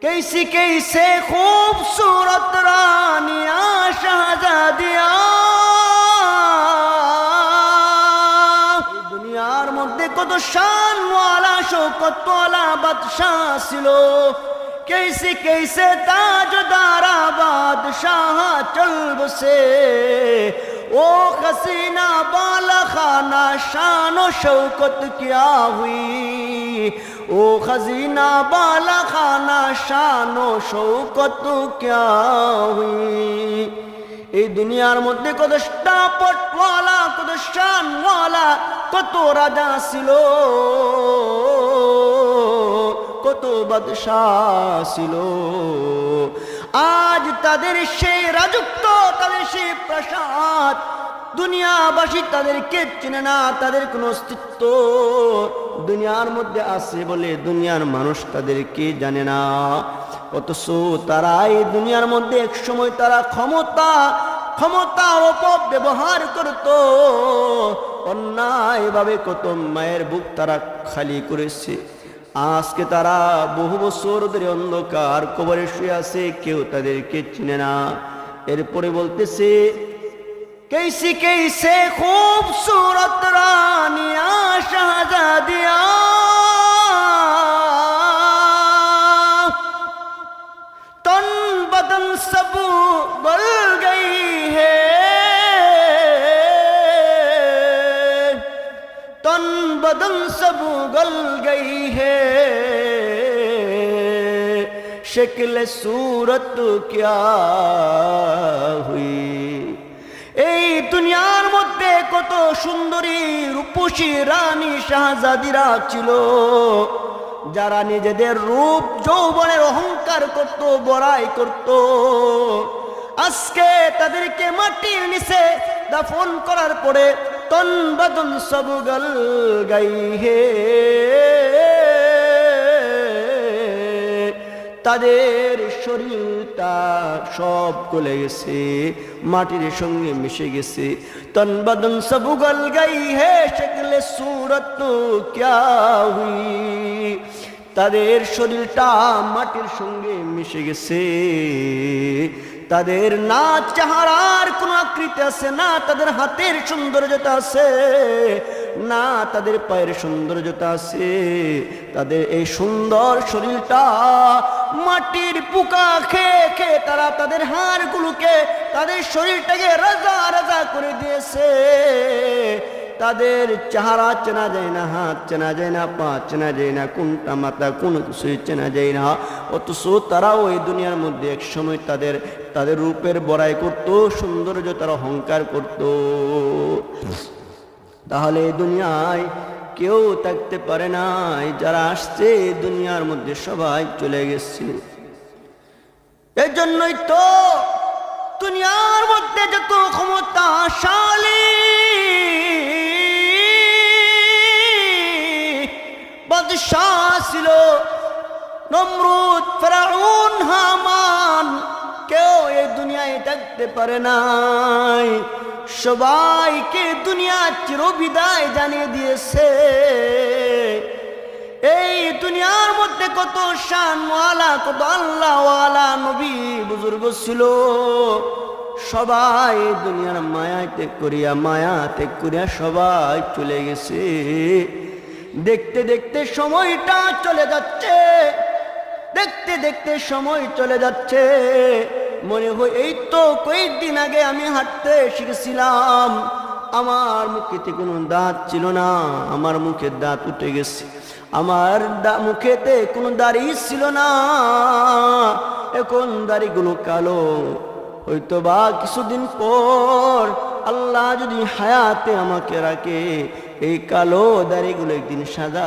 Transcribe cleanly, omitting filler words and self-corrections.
कैसी कैसे खूबसूरत रानिया শাহজাদিয়া দুনিয়ার মধ্যে কত শানওয়ালা শৌকতওয়ালা বাদশাহ ছিল कैसे कैसे ताजदारा बादशाह चल बसे ओ हसीना बाला खाना शान शौकत क्या हुई ओ खजीना बाला खाना शान शौकत क्या हुई এই দুনিয়ার মধ্যে কত স্টাপটওয়ালা কত শানওয়ালা কত রাজা ছিল কত বাদশাহ ছিল আজ তাদের সেই রাজত্ব তাদের সেই প্রাসাদ দুনিয়াবাসী তাদেরকে চেনে না তাদের কোনো অস্তিত্ব দুনিয়ার মধ্যে আছে বলে দুনিয়ার মানুষ তাদেরকে জানে না অথচ তারা এই দুনিয়ার মধ্যে এক সময় তারা ক্ষমতার অপব্যবহার করত অন্যায়ভাবে কত মায়ের বুক তারা খালি করেছে আজকে তারা বহু বছর ধরে অন্ধকার কবরে শুয়ে আছে কেউ তাদেরকে চিনে না এরপরে বলতেছে कैसी कैसे खूबसूरत रानिया शाहजादिया तन बदन सब गल गई है तन बदन सब गल गई है शक्ल सूरत क्या हुई এই দুনিয়ার মধ্যে কত সুন্দরী রূপসী রানী শাহজাদিরা ছিল যারা নিজেদের রূপ যৌবনের অহংকার করত বড়াই করত আজকে তাদেরকে মাটির নিচে দাফন করার পরে তন বদন সব গল গই হে তাদের শরীরটা সব গলে গেছে মাটির সঙ্গে মিশে গেছে তন বদন সব গল গই হে শক্লে सूरत क्या हुई তাদের শরীরটা মাটির সঙ্গে মিশে গেছে তাদের না চেহারার কোনো আকৃতি আছে না তাদের হাতের সৌন্দর্যতা আছে না তাদের পায়ের সৌন্দর্যতা আছে তাদের এই সুন্দর শরীরটা মাটির পোকা খেয়ে খেয়ে তারা তাদের হাড়গুলোকে তাদের শরীরটাকে রাজা রাজা করে দিয়েছে তাদের চেহারা চেনা যায় না হাত চেনা যায় না পা চেনা যায় না কোনটা মাথা কোনো কিছুই চেনা যায় না অথচ তারাও এই দুনিয়ার মধ্যে এক সময় তাদের রূপের বড়াই করত সৌন্দর্য তারা অহংকার করত তাহলে দুনিয়ায় কেউ থাকতে পারে না যারা আসছে দুনিয়ার মধ্যে সবাই চলে গেছে এই জন্যই তো দুনিয়ার মধ্যে যত ক্ষমতাশালী বাদশাহ ছিল নমরুদ ফেরাউন হামান কেউ এই দুনিয়ায় থাকতে পারে নাই সবাইকে দুনিয়া চিরবিদায় জানিয়ে দিয়েছে এই দুনিয়ার মধ্যে কত শানওয়ালা কত আল্লাহওয়ালা নবী বুজুর্গ ছিল সবাই দুনিয়ার মায়া ত্যাগ করিয়া সবাই চলে গেছে দেখতে দেখতে সময়টা চলে যাচ্ছে দেখতে দেখতে সময় চলে যাচ্ছে মনে হয় এই তো কয়েকদিন আগে আমি হাঁটতে শিখেছিলাম আমার মুখেতে কোনো দাঁত ছিল না আমার মুখের দাঁত উঠে গেছে আমার মুখেতে কোনো দাড়ি ছিল না এখন দাড়িগুলো কালো হয়তো বা কিছুদিন পর আল্লাহ যদি হায়াতে আমাকে রাখে এই কালো দাড়িগুলো একদিন সাদা